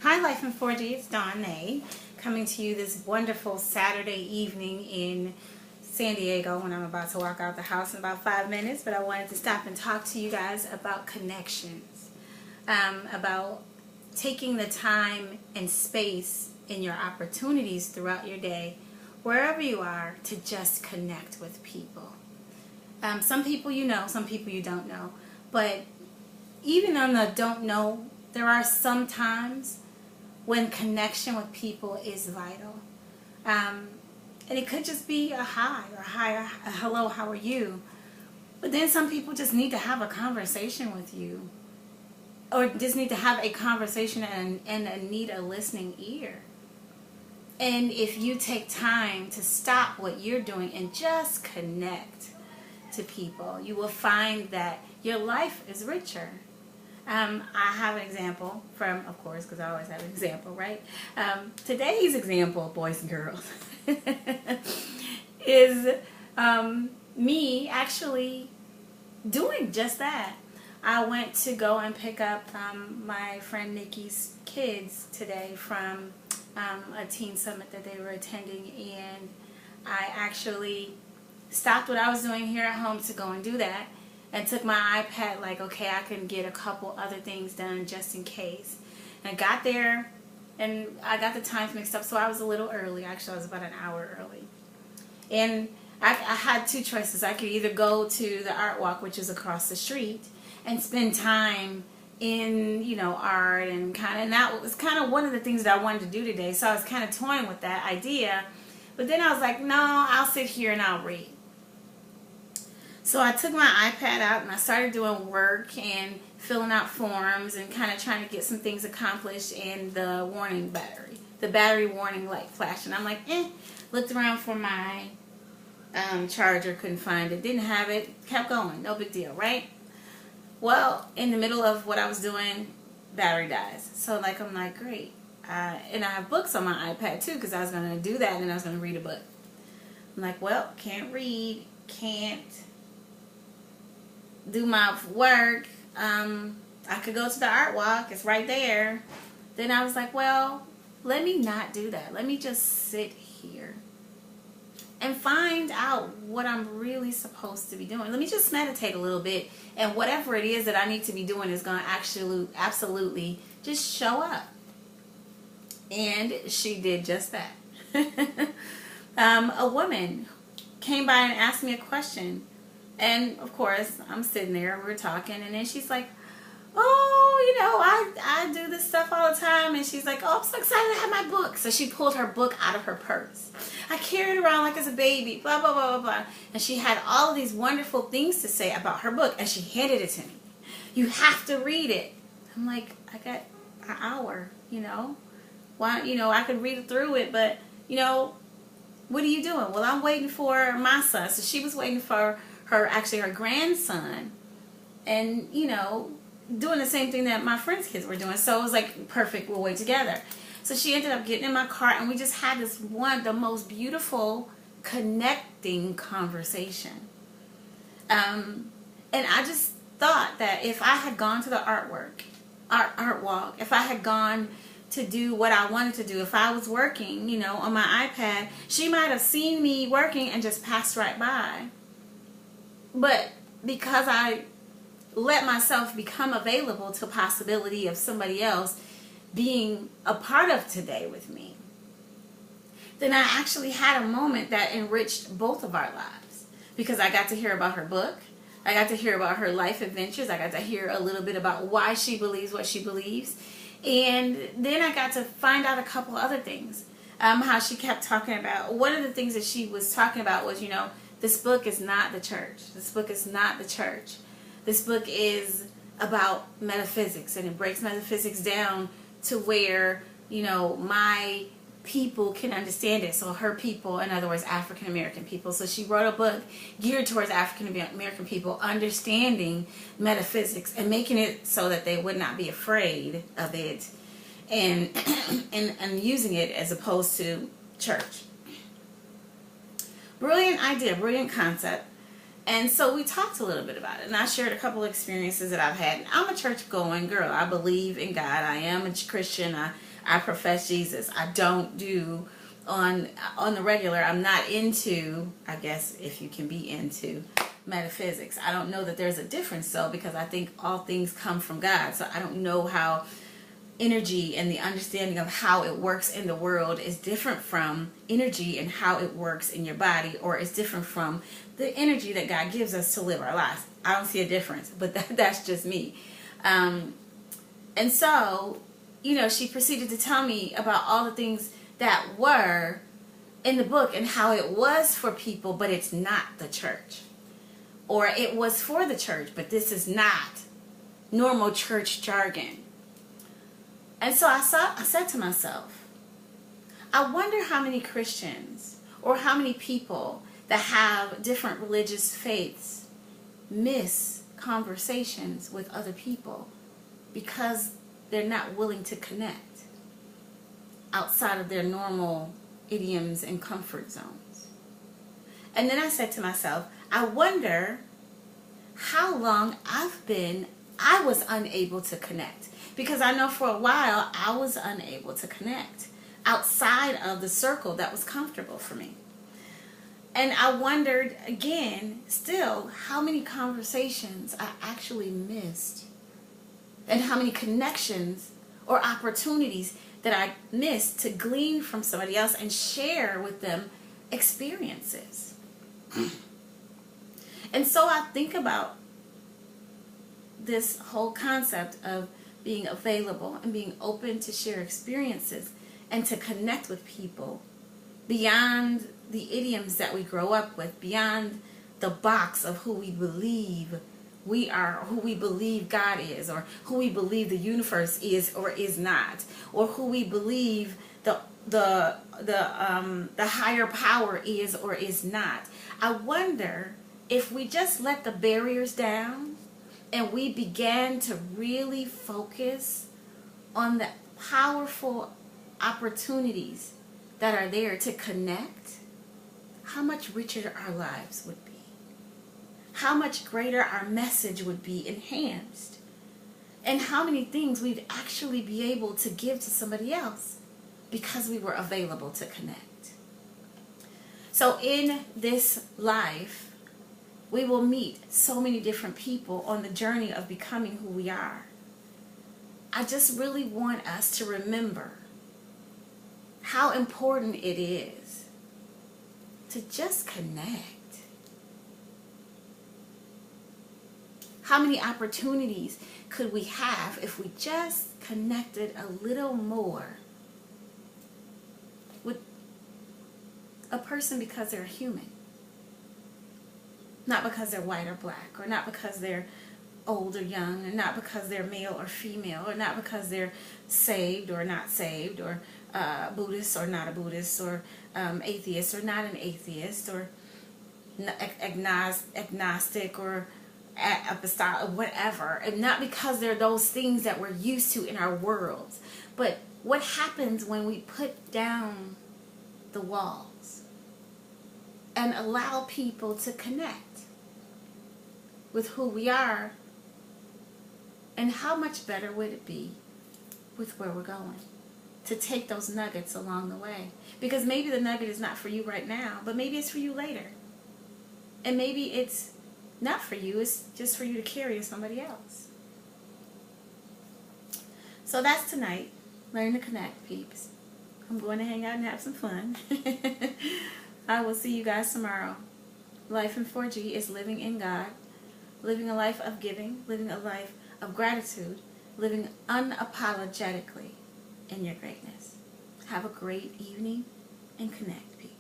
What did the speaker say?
Hi Life in 4D, it's Dawn coming to you this wonderful Saturday evening in San Diego when I'm about to walk out the house in about 5 minutes, but I wanted to stop and talk to you guys about connections, about taking the time and space in your opportunities throughout your day, wherever you are, to just connect with people. Some people you know, some people you don't know, but even on the don't know, there are some times when connection with people is vital. And it could just be a hi or a hello, how are you? But then some people just need to have a conversation with you, or just need to have a conversation and need a listening ear. And if you take time to stop what you're doing and just connect to people, you will find that your life is richer. I have an example from, of course, because I always have an example, right? Today's example, boys and girls, is me actually doing just that. I went to go and pick up my friend Nikki's kids today from a teen summit that they were attending, and I actually stopped what I was doing here at home to go and do that, and took my iPad like, okay, I can get a couple other things done just in case. And I got there, and I got the times mixed up, so I was a little early. Actually, I was about an hour early. And I had two choices. I could either go to the art walk, which is across the street, and spend time in, art and that was kind of one of the things that I wanted to do today. So I was kind of toying with that idea. But then I was like, no, I'll sit here and I'll read. So I took my iPad out and I started doing work and filling out forms and kind of trying to get some things accomplished, and the battery warning light flashed, and I'm like, looked around for my charger, couldn't find it, didn't have it, kept going, no big deal, right? Well, in the middle of what I was doing, battery dies. So I'm like, great. And I have books on my iPad too, because I was going to do that and then I was going to read a book. I'm like, well, can't read, can't do my work. I could go to the art walk, it's right there. Then I was like, well, let me not do that. Let me just sit here and find out what I'm really supposed to be doing. Let me just meditate a little bit, and whatever it is that I need to be doing is going to absolutely just show up. And she did just that. A woman came by and asked me a question. And, of course, I'm sitting there, we're talking, and then she's like, I do this stuff all the time. And she's like, oh, I'm so excited to have my book. So she pulled her book out of her purse. I carry it around like it's a baby, blah, blah, blah, blah, blah. And she had all of these wonderful things to say about her book, and she handed it to me. You have to read it. I'm like, I got an hour, Why, I could read through it, but, what are you doing? Well, I'm waiting for my son. So she was waiting for her grandson, and doing the same thing that my friend's kids were doing. So it was like, perfect, we'll wait together. So she ended up getting in my car, and we just had the most beautiful connecting conversation. And I just thought that if I had gone to the art walk, if I had gone to do what I wanted to do, if I was working, on my iPad, she might have seen me working and just passed right by. But because I let myself become available to the possibility of somebody else being a part of today with me, then I actually had a moment that enriched both of our lives. Because I got to hear about her book, I got to hear about her life adventures, I got to hear a little bit about why she believes what she believes, and then I got to find out a couple other things. How she kept talking about, one of the things that she was talking about was, this book is not the church. This book is not the church. This book is about metaphysics, and it breaks metaphysics down to where, my people can understand it. So her people, in other words, African American people. So she wrote a book geared towards African American people understanding metaphysics and making it so that they would not be afraid of it, and using it as opposed to church. Brilliant idea, brilliant concept. And so we talked a little bit about it, and I shared a couple of experiences that I've had. I'm a church-going girl. I believe in God. I am a Christian. I profess Jesus. I don't do on the regular. I'm not into, I guess if you can be into, metaphysics. I don't know that there's a difference though, because I think all things come from God. So I don't know how energy and the understanding of how it works in the world is different from energy and how it works in your body, or is different from the energy that God gives us to live our lives. I don't see a difference, but that's just me. And so, she proceeded to tell me about all the things that were in the book and how it was for people, but it's not the church. Or it was for the church, but this is not normal church jargon. And so I said to myself, I wonder how many Christians or how many people that have different religious faiths miss conversations with other people because they're not willing to connect outside of their normal idioms and comfort zones. And then I said to myself, I wonder how long I was unable to connect. Because I know for a while I was unable to connect outside of the circle that was comfortable for me. And I wondered again, still, how many conversations I actually missed, and how many connections or opportunities that I missed to glean from somebody else and share with them experiences. And so I think about this whole concept of being available and being open to share experiences and to connect with people beyond the idioms that we grow up with, beyond the box of who we believe we are, who we believe God is, or who we believe the universe is or is not, or who we believe the higher power is or is not. I wonder if we just let the barriers down and we began to really focus on the powerful opportunities that are there to connect, how much richer our lives would be. How much greater our message would be enhanced. And how many things we'd actually be able to give to somebody else because we were available to connect. So in this life, we will meet so many different people on the journey of becoming who we are. I just really want us to remember how important it is to just connect. How many opportunities could we have if we just connected a little more with a person because they're human? Not because they're white or black, or not because they're old or young, and not because they're male or female, or not because they're saved or not saved, or Buddhist or not a Buddhist, or atheist or not an atheist, or agnostic or apostolic, whatever. And not because they're those things that we're used to in our worlds. But what happens when we put down the walls and allow people to connect with who we are, and how much better would it be with where we're going, to take those nuggets along the way? Because maybe the nugget is not for you right now, but maybe it's for you later. And maybe it's not for you, it's just for you to carry to somebody else. So that's tonight. Learn to connect, peeps. I'm going to hang out and have some fun. I will see you guys tomorrow. Life in 4G is living in God, living a life of giving, living a life of gratitude, living unapologetically in your greatness. Have a great evening and connect, people.